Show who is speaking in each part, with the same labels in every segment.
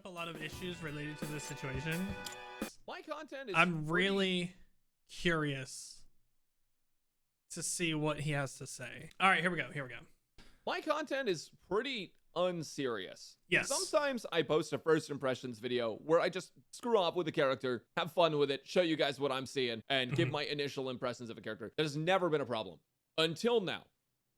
Speaker 1: up a lot of issues related to this situation.
Speaker 2: My content is
Speaker 1: I'm really curious to see what he has to say. All right, here we go.
Speaker 2: My content is pretty unserious.
Speaker 1: Yes.
Speaker 2: Sometimes I post a first impressions video where I just screw off with the character, have fun with it, show you guys what I'm seeing, and give my initial impressions of a character. That has never been a problem until now.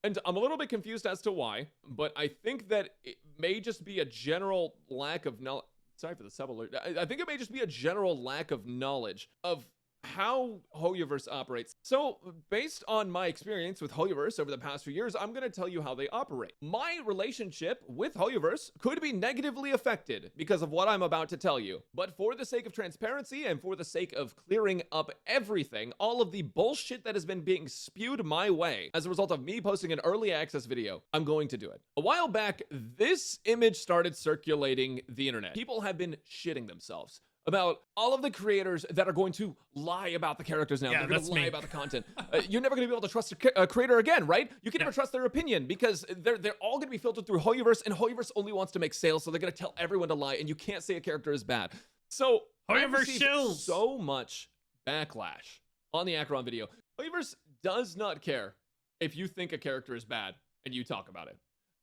Speaker 2: And I'm a little bit confused as to why, but I think that it may just be a general lack of knowledge. Sorry for the sub alert. I think it may just be a general lack of knowledge of how Hoyoverse operates. So based on my experience with Hoyoverse over the past few years, I'm going to tell you how they operate. My relationship with Hoyoverse could be negatively affected because of what I'm about to tell you. But for the sake of transparency and for the sake of clearing up everything, all of the bullshit that has been being spewed my way as a result of me posting an early access video, I'm going to do it. A while back, this image started circulating the internet. People have been shitting themselves about all of the creators that are going to lie about the characters now.
Speaker 1: Yeah,
Speaker 2: They're going to
Speaker 1: that's
Speaker 2: lie
Speaker 1: me.
Speaker 2: about the content. You're never going to be able to trust a creator again, right? You can never trust their opinion because they're all going to be filtered through Hoyoverse, and Hoyoverse only wants to make sales, so they're going to tell everyone to lie, and you can't say a character is bad. So I've
Speaker 1: Hoyoverse
Speaker 2: received
Speaker 1: shills.
Speaker 2: so much backlash on the Acheron video. Hoyoverse does not care if you think a character is bad and you talk about it.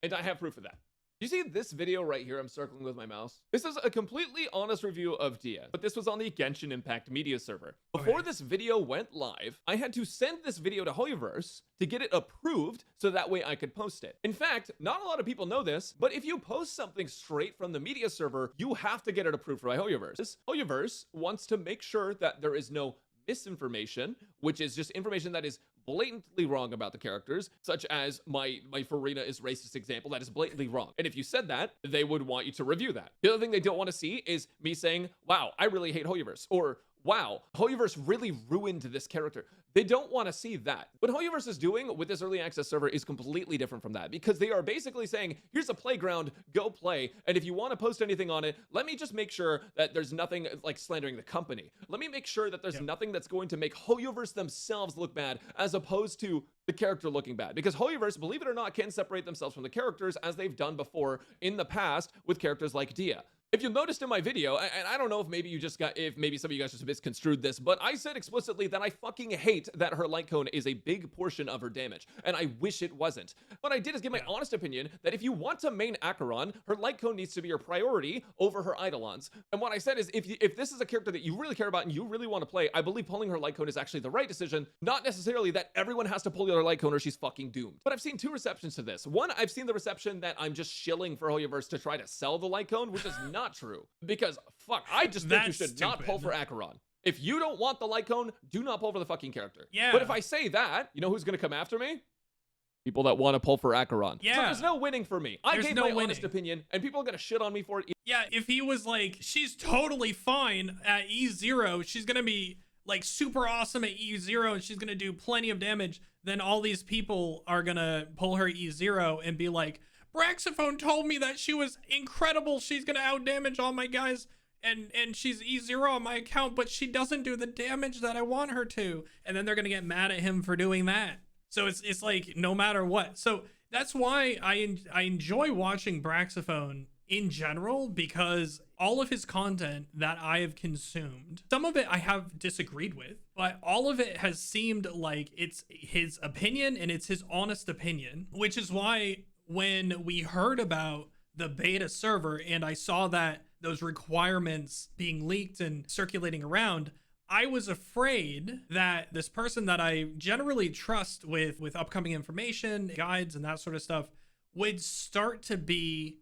Speaker 2: And I have proof of that. You see this video right here I'm circling with my mouse? This is a completely honest review of Dia, but this was on the Genshin Impact media server. Before this video went live, I had to send this video to Hoyoverse to get it approved so that way I could post it. In fact, not a lot of people know this, but if you post something straight from the media server, you have to get it approved by Hoyoverse. Hoyoverse wants to make sure that there is no misinformation, which is just information that is blatantly wrong about the characters, such as my Farina is racist example that is blatantly wrong. And if you said that, they would want you to review that. The other thing they don't want to see is me saying, wow, I really hate Hoyoverse, or wow, Hoyoverse really ruined this character. They don't want to see that. What Hoyoverse is doing with this early access server is completely different from that, because they are basically saying, here's a playground, go play, and if you want to post anything on it, let me just make sure that there's nothing like slandering the company. Let me make sure that there's nothing that's going to make Hoyoverse themselves look bad, as opposed to the character looking bad. Because Hoyoverse, believe it or not, can separate themselves from the characters as they've done before in the past with characters like Dia. If you noticed in my video, and I don't know if maybe you just got, if maybe some of you guys just misconstrued this, but I said explicitly that I fucking hate that her light cone is a big portion of her damage, and I wish it wasn't. What I did is give my honest opinion that if you want to main Acheron, her light cone needs to be your priority over her Eidolons. And what I said is, if this is a character that you really care about and you really want to play, I believe pulling her light cone is actually the right decision, not necessarily that everyone has to pull the other light cone or she's fucking doomed. But I've seen two receptions to this. One, I've seen the reception that I'm just shilling for Hoyoverse to try to sell the light cone, which is not true. Because, fuck, I just think you should not pull for Acheron. If you don't want the light cone, do not pull for the fucking character.
Speaker 1: Yeah.
Speaker 2: But if I say that, you know who's going to come after me? People that want to pull for Acheron.
Speaker 1: Yeah.
Speaker 2: So there's no winning for me. I gave my honest opinion, and people are going to shit on me for it.
Speaker 1: Yeah, if he was like, she's totally fine at E0, she's going to be like super awesome at E0, and she's going to do plenty of damage, then all these people are going to pull her E0 and be like, Braxophone told me that she was incredible. She's gonna outdamage all my guys, and she's E0 on my account, but she doesn't do the damage that I want her to. And then they're gonna get mad at him for doing that. So it's like no matter what. So that's why I enjoy watching Braxophone in general, because all of his content that I have consumed, some of it I have disagreed with, but all of it has seemed like it's his opinion and it's his honest opinion, which is why when we heard about the beta server and I saw that those requirements being leaked and circulating around, I was afraid that this person that I generally trust with upcoming information, guides, and that sort of stuff would start to be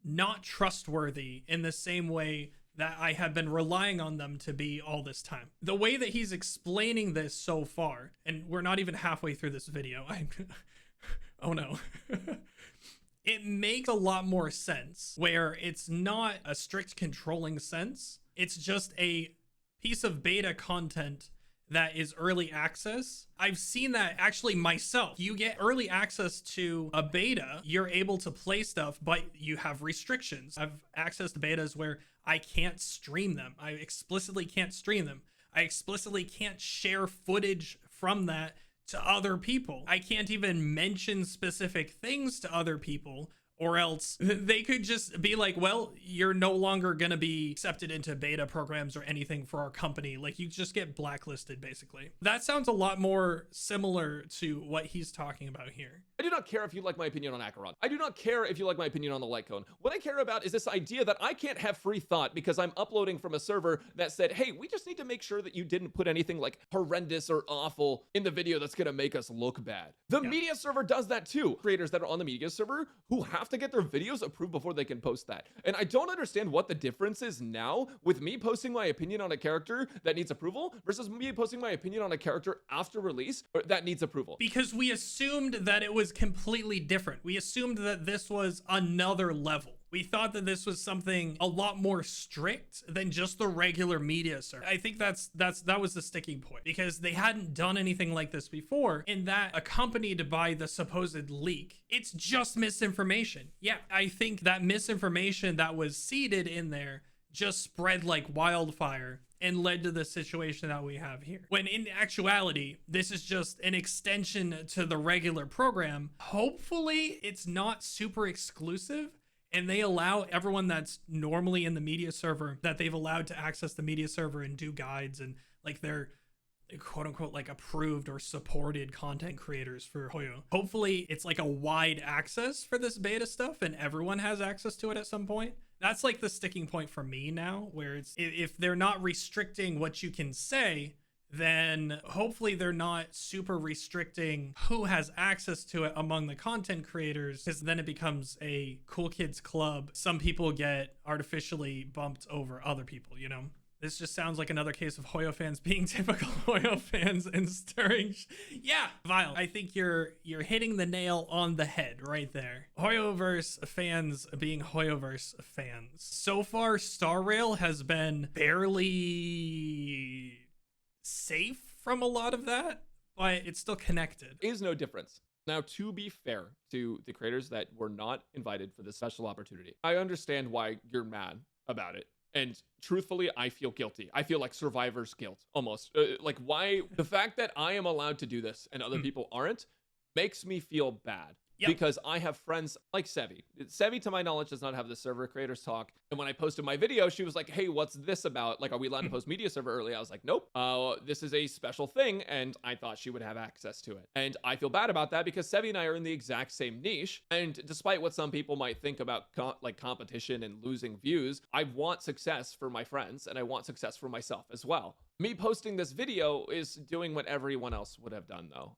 Speaker 1: not trustworthy in the same way that I have been relying on them to be all this time. The way that he's explaining this so far, and we're not even halfway through this video, oh no. It makes a lot more sense where it's not a strict controlling sense. It's just a piece of beta content that is early access. I've seen that actually myself. You get early access to a beta, you're able to play stuff, but you have restrictions. I've accessed betas where I can't stream them. I explicitly can't stream them. I explicitly can't share footage from that to other people. I can't even mention specific things to other people Or else they could just be like, well, you're no longer going to be accepted into beta programs or anything for our company. Like, you just get blacklisted, basically. That sounds a lot more similar to what he's talking about here.
Speaker 2: I do not care if you like my opinion on Acheron. I do not care if you like my opinion on the light cone. What I care about is this idea that I can't have free thought because I'm uploading from a server that said, hey, we just need to make sure that you didn't put anything like horrendous or awful in the video that's going to make us look bad. The media server does that too. Creators that are on the media server who have to get their videos approved before they can post that. And I don't understand what the difference is now with me posting my opinion on a character that needs approval versus me posting my opinion on a character after release that needs approval.
Speaker 1: Because we assumed that it was completely different. We assumed that this was another level. We thought that this was something a lot more strict than just the regular media server. I think that was the sticking point, because they hadn't done anything like this before, and that accompanied by the supposed leak. It's just misinformation. Yeah, I think that misinformation that was seeded in there just spread like wildfire and led to the situation that we have here. When in actuality, this is just an extension to the regular program. Hopefully it's not super exclusive, and they allow everyone that's normally in the media server, that they've allowed to access the media server and do guides, and like they're quote unquote like approved or supported content creators for Hoyo. Hopefully it's like a wide access for this beta stuff and everyone has access to it at some point. That's like the sticking point for me now, where it's, if they're not restricting what you can say, then hopefully they're not super restricting who has access to it among the content creators, because then it becomes a cool kids club. Some people get artificially bumped over other people, you know? This just sounds like another case of Hoyo fans being typical Hoyo fans and stirring. Yeah, Vile. I think you're hitting the nail on the head right there. Hoyoverse fans being Hoyoverse fans. So far, Star Rail has been barely safe from a lot of that, but it's still connected.
Speaker 2: Is no difference. Now, to be fair to the creators that were not invited for this special opportunity, I understand why you're mad about it. And truthfully, I feel guilty. I feel like survivor's guilt, almost. Like, why the fact that I am allowed to do this and other people aren't makes me feel bad. Yep. Because I have friends like Sevi. Sevi, to my knowledge, does not have the server creators talk. And when I posted my video, she was like, hey, what's this about? Like, are we allowed to post media server early? I was like, nope. This is a special thing. And I thought she would have access to it. And I feel bad about that because Sevi and I are in the exact same niche. And despite what some people might think about competition and losing views, I want success for my friends and I want success for myself as well. Me posting this video is doing what everyone else would have done, though.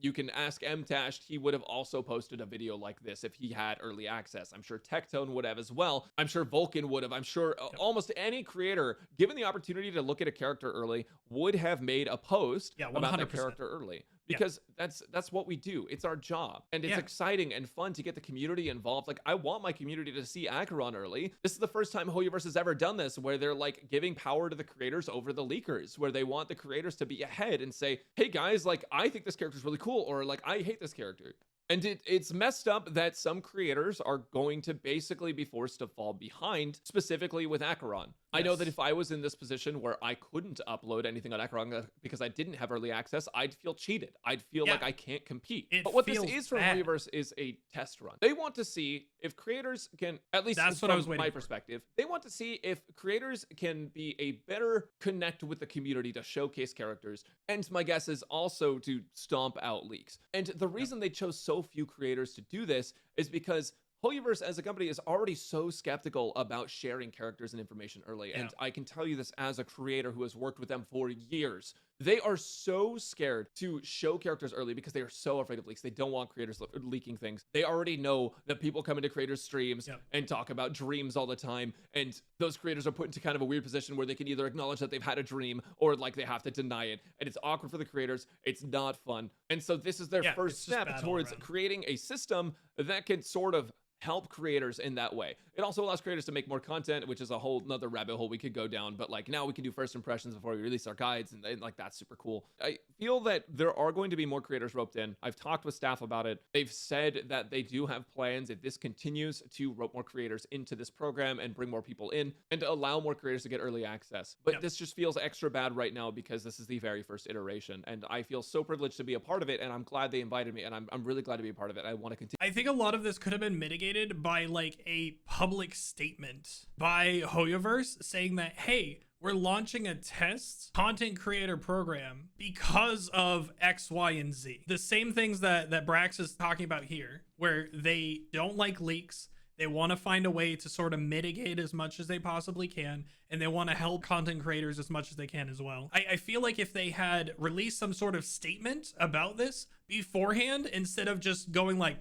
Speaker 2: You can ask Mtashed. He would have also posted a video like this if he had early access. I'm sure Tectone would have as well. I'm sure Vulcan would have. I'm sure almost any creator, given the opportunity to look at a character early, would have made a post about their character early. Because that's what we do. It's our job. And it's exciting and fun to get the community involved. Like, I want my community to see Acheron early. This is the first time Hoyoverse has ever done this, where they're like giving power to the creators over the leakers, where they want the creators to be ahead and say, hey guys, like, I think this character is really cool, or like, I hate this character. And it's messed up that some creators are going to basically be forced to fall behind, specifically with Acheron. I know that if I was in this position where I couldn't upload anything on Acheron because I didn't have early access, I'd feel cheated. I'd feel like I can't compete. But what this is from Hoyoverse is a test run. They want to see if creators can, at least that's from my perspective, they want to see if creators can be a better connect with the community to showcase characters. And my guess is also to stomp out leaks. And the reason they chose so few creators to do this is because Hoyoverse as a company is already so skeptical about sharing characters and information early. And I can tell you this as a creator who has worked with them for years. They are so scared to show characters early because they are so afraid of leaks. They don't want creators leaking things. They already know that people come into creators' streams and talk about dreams all the time. And those creators are put into kind of a weird position where they can either acknowledge that they've had a dream or like they have to deny it. And it's awkward for the creators. It's not fun. And so this is their first step towards creating a system that can sort of help creators in that way. It also allows creators to make more content, which is a whole nother rabbit hole we could go down, but like now we can do first impressions before we release our guides, and like that's super cool. I feel that there are going to be more creators roped in. I've talked with staff about it. They've said that they do have plans, if this continues, to rope more creators into this program and bring more people in and to allow more creators to get early access. But this just feels extra bad right now because this is the very first iteration, and I feel so privileged to be a part of it, and I'm glad they invited me, and I'm really glad to be a part of it. I want to continue.
Speaker 1: I think a lot of this could have been mitigated instigated by like a public statement by Hoyoverse saying that, hey, we're launching a test content creator program because of X, Y, and Z. The same things that Brax is talking about here, where they don't like leaks. They want to find a way to sort of mitigate as much as they possibly can, and they want to help content creators as much as they can as well. I feel like if they had released some sort of statement about this beforehand, instead of just going like,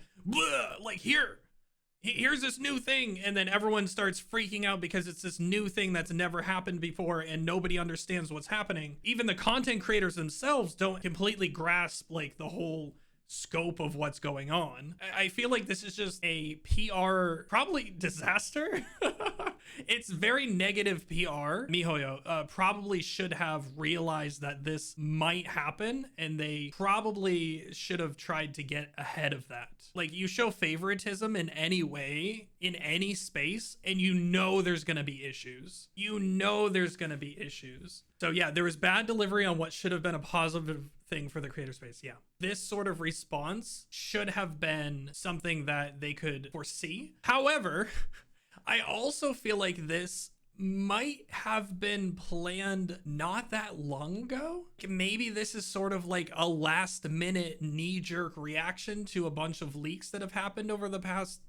Speaker 1: like here's this new thing, and then everyone starts freaking out because it's this new thing that's never happened before and nobody understands what's happening. Even the content creators themselves don't completely grasp like the whole scope of what's going on. I feel like this is just a PR probably disaster. It's very negative PR. MiHoYo probably should have realized that this might happen, and they probably should have tried to get ahead of that. Like, you show favoritism in any way, in any space, and you know there's gonna be issues. You know there's gonna be issues. So yeah, there was bad delivery on what should have been a positive thing for the creator space. Yeah, this sort of response should have been something that they could foresee. However, I also feel like this might have been planned not that long ago. Maybe this is sort of like a last minute knee-jerk reaction to a bunch of leaks that have happened over the past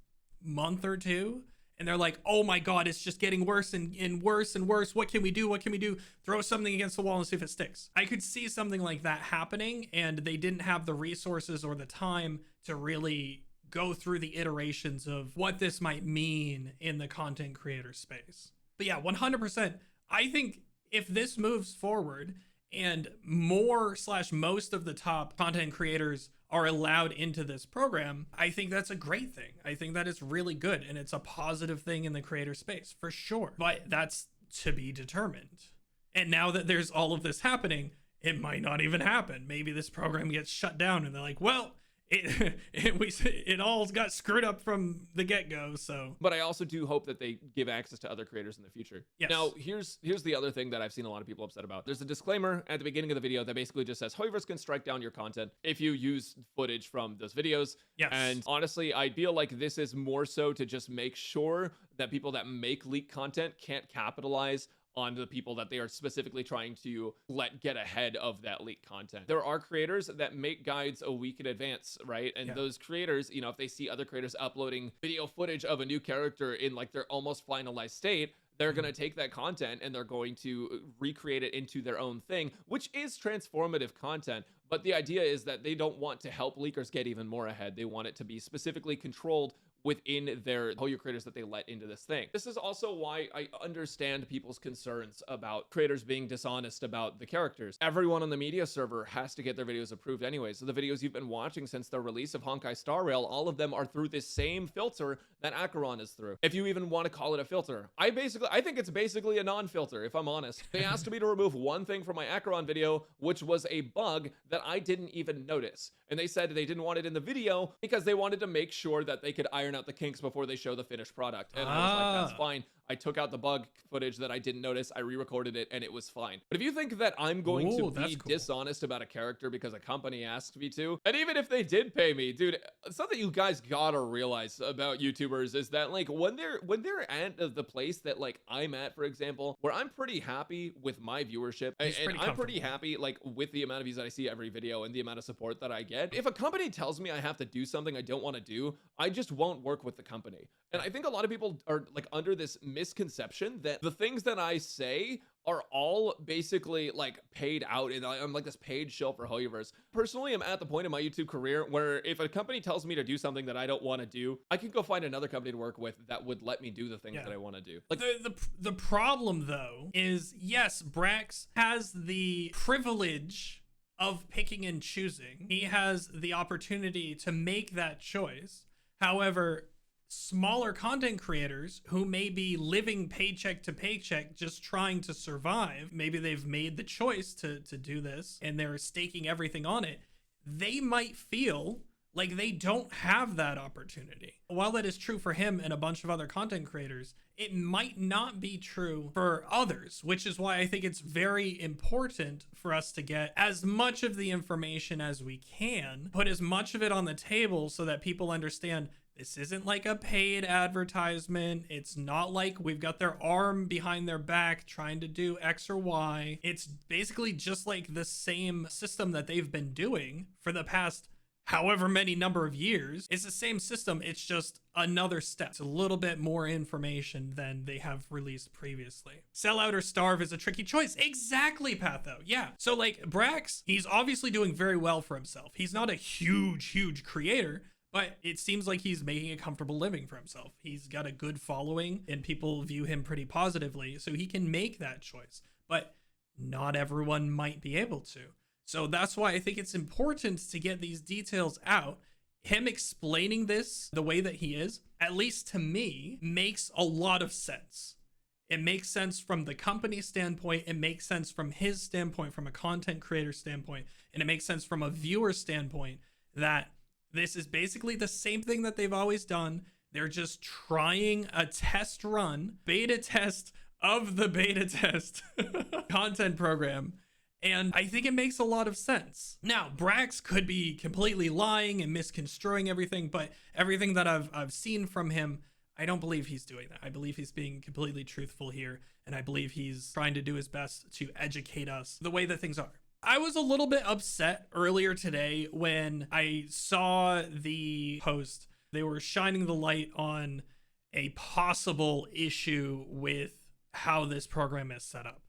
Speaker 1: month or two. And they're like, oh my God, it's just getting worse and worse and worse. What can we do? What can we do? Throw something against the wall and see if it sticks. I could see something like that happening, and they didn't have the resources or the time to really go through the iterations of what this might mean in the content creator space. But yeah, 100%. I think if this moves forward and more/most of the top content creators are allowed into this program, I think that's a great thing. I think that is really good, and it's a positive thing in the creator space for sure. But that's to be determined. And now that there's all of this happening, it might not even happen. Maybe this program gets shut down and they're like, well, it all got screwed up from the get-go. So
Speaker 2: but I also do hope that they give access to other creators in the future.
Speaker 1: Yes.
Speaker 2: Now here's the other thing that I've seen a lot of people upset about. There's a disclaimer at the beginning of the video that basically just says Hoyoverse can strike down your content if you use footage from those videos.
Speaker 1: Yes.
Speaker 2: And honestly, I feel like this is more so to just make sure that people that make leak content can't capitalize on the people that they are specifically trying to let get ahead of that leaked content. There are creators that make guides a week in advance, right? And those creators, you know, if they see other creators uploading video footage of a new character in like their almost finalized state, they're going to take that content and they're going to recreate it into their own thing, which is transformative content. But the idea is that they don't want to help leakers get even more ahead. They want it to be specifically controlled within their Hoyo creators that they let into this thing. This is also why I understand people's concerns about creators being dishonest about the characters. Everyone on the media server has to get their videos approved anyway. So the videos you've been watching since the release of Honkai Star Rail, all of them are through this same filter that Acheron is through. If you even want to call it a filter. I think it's basically a non-filter, if I'm honest. They asked me to remove one thing from my Acheron video, which was a bug that I didn't even notice. And they said they didn't want it in the video because they wanted to make sure that they could iron out the kinks before they show the finished product. And I was like, that's fine. I took out the bug footage that I didn't notice. I re-recorded it and it was fine. But if you think that I'm going to be dishonest about a character because a company asked me to, and even if they did pay me, dude, something you guys gotta realize about YouTubers is that like when they're at the place that like I'm at, for example, where I'm pretty happy with my viewership and I'm pretty happy like with the amount of views that I see every video and the amount of support that I get. If a company tells me I have to do something I don't want to do, I just won't work with the company. And I think a lot of people are like under this misconception that the things that I say are all basically like paid out, and I'm like this paid shill for Hoyoverse. Personally, I'm at the point in my YouTube career where if a company tells me to do something that I don't want to do, I can go find another company to work with that would let me do the things that I want to do. Like
Speaker 1: the problem though is, yes, Brax has the privilege of picking and choosing. He has the opportunity to make that choice. However, smaller content creators who may be living paycheck to paycheck just trying to survive, maybe they've made the choice to do this and they're staking everything on it, they might feel like they don't have that opportunity. While that is true for him and a bunch of other content creators, it might not be true for others, which is why I think it's very important for us to get as much of the information as we can, put as much of it on the table so that people understand This isn't like a paid advertisement. It's not like we've got their arm behind their back trying to do X or Y. It's basically just like the same system that they've been doing for the past however many number of years. It's the same system. It's just another step. It's a little bit more information than they have released previously. Sell out or starve is a tricky choice. Exactly, Patho. Yeah. So like Brax, he's obviously doing very well for himself. He's not a huge creator, but it seems like he's making a comfortable living for himself. He's got a good following and people view him pretty positively, so he can make that choice. But not everyone might be able to. So that's why I think it's important to get these details out. Him explaining this the way that he is, at least to me, makes a lot of sense. It makes sense from the company standpoint. It makes sense from his standpoint, from a content creator standpoint. And it makes sense from a viewer standpoint that this is basically the same thing that they've always done. They're just trying a test run, beta test of the beta test content program. And I think it makes a lot of sense. Now, Brax could be completely lying and misconstruing everything, but everything that I've seen from him, I don't believe he's doing that. I believe he's being completely truthful here, and I believe he's trying to do his best to educate us the way that things are. I was a little bit upset earlier today when I saw the post. They were shining the light on a possible issue with how this program is set up,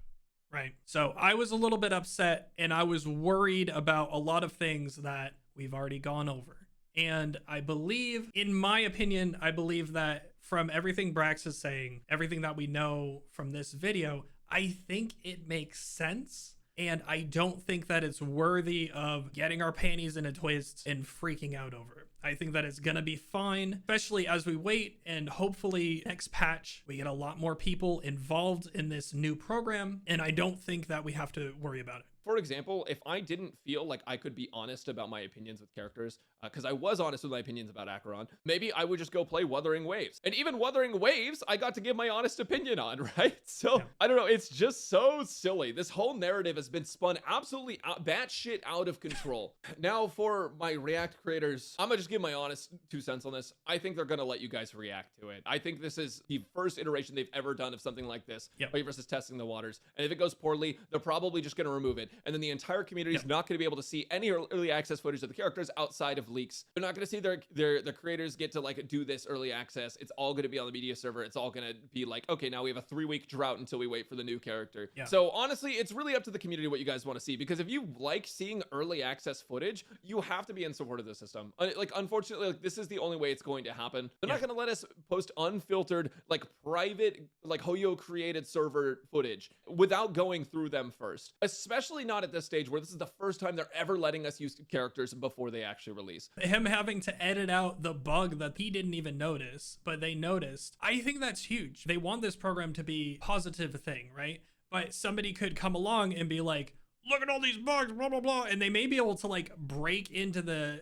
Speaker 1: right? So I was a little bit upset and I was worried about a lot of things that we've already gone over. And I believe, in my opinion, I believe that from everything Brax is saying, everything that we know from this video, I think it makes sense. And I don't think that it's worthy of getting our panties in a twist and freaking out over it. I think that it's gonna be fine, especially as we wait, and hopefully next patch we get a lot more people involved in this new program, and I don't think that we have to worry about it.
Speaker 2: For example, if I didn't feel like I could be honest about my opinions with characters, because I was honest with my opinions about Acheron, maybe I would just go play Wuthering Waves. And even Wuthering Waves, I got to give my honest opinion on, right? So, I don't know, it's just so silly. This whole narrative has been spun absolutely batshit out of control. Now, for my React creators, I'm gonna just give my honest 2 cents on this. I think they're gonna let you guys react to it. I think this is the first iteration they've ever done of something like this, versus testing the waters. And if it goes poorly, they're probably just gonna remove it. And then the entire community is not going to be able to see any early access footage of the characters outside of leaks. They're not going to see their creators get to like do this early access. It's all going to be on the media server. It's all going to be like, okay, now we have a 3-week drought until we wait for the new character. So honestly, it's really up to the community what you guys want to see, because if you like seeing early access footage, you have to be in support of the system. Like, unfortunately, like, this is the only way it's going to happen. They're not going to let us post unfiltered, like private, like Hoyo created server footage without going through them first, especially not at this stage where this is the first time they're ever letting us use characters before they actually release.
Speaker 1: Him having to edit out the bug that he didn't even notice, but they noticed. I think that's huge. They want this program to be a positive thing, right? But somebody could come along and be like, look at all these bugs, blah, blah, blah. And they may be able to like break into the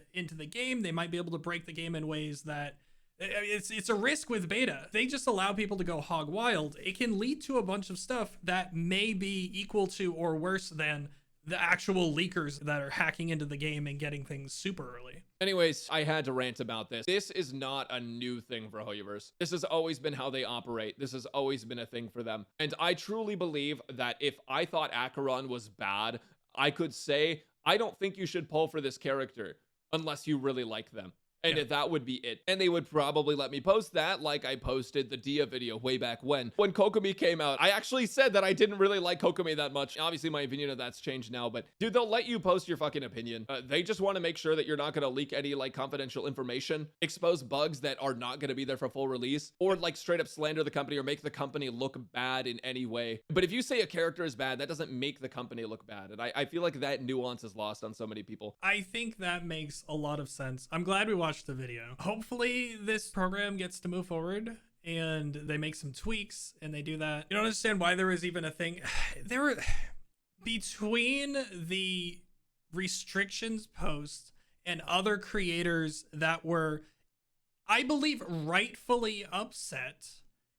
Speaker 1: game. They might be able to break the game in ways that it's a risk with beta. They just allow people to go hog wild. It can lead to a bunch of stuff that may be equal to or worse than the actual leakers that are hacking into the game and getting things super early.
Speaker 2: Anyways, I had to rant about this. This is not a new thing for Hoyoverse. This has always been how they operate. This has always been a thing for them. And I truly believe that if I thought Acheron was bad, I could say, I don't think you should pull for this character unless you really like them. And that would be it. And they would probably let me post that, like I posted the Dia video way back when Kokomi came out. I actually said that I didn't really like Kokomi that much. Obviously, my opinion of that's changed now, but dude, they'll let you post your fucking opinion. They just want to make sure that you're not going to leak any like confidential information, expose bugs that are not going to be there for full release, or like straight up slander the company or make the company look bad in any way. But if you say a character is bad, that doesn't make the company look bad. And I feel like that nuance is lost on so many people.
Speaker 1: I think that makes a lot of sense. I'm glad we watched the video. Hopefully this program gets to move forward and they make some tweaks and they do that. You don't understand why there was even a thing. There were, between the restrictions post and other creators that were, I believe, rightfully upset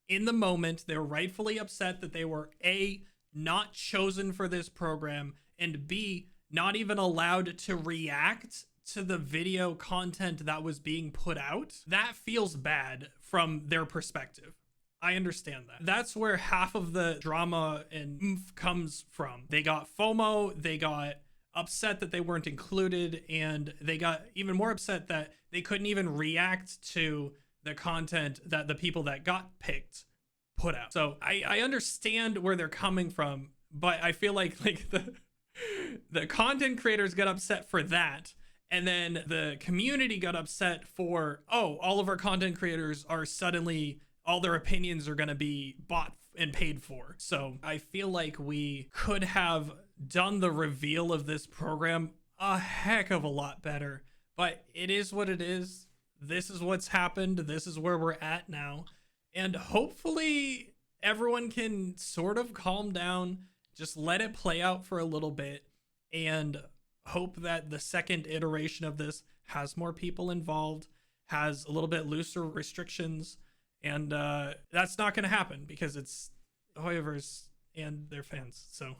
Speaker 1: in the moment. They were rightfully upset that they were A, not chosen for this program, and B, not even allowed to react to the video content that was being put out, that feels bad from their perspective. I understand that. That's where half of the drama and oomph comes from. They got FOMO, they got upset that they weren't included, and they got even more upset that they couldn't even react to the content that the people that got picked put out. So I understand where they're coming from, but I feel like the content creators got upset for that, and then the community got upset for, oh, all of our content creators are suddenly, all their opinions are going to be bought and paid for. So I feel like we could have done the reveal of this program a heck of a lot better, but it is what it is. This is what's happened. This is where we're at now. And hopefully everyone can sort of calm down, just let it play out for a little bit, and hope that the second iteration of this has more people involved, has a little bit looser restrictions. And that's not going to happen because it's Hoyoverse and their fans. So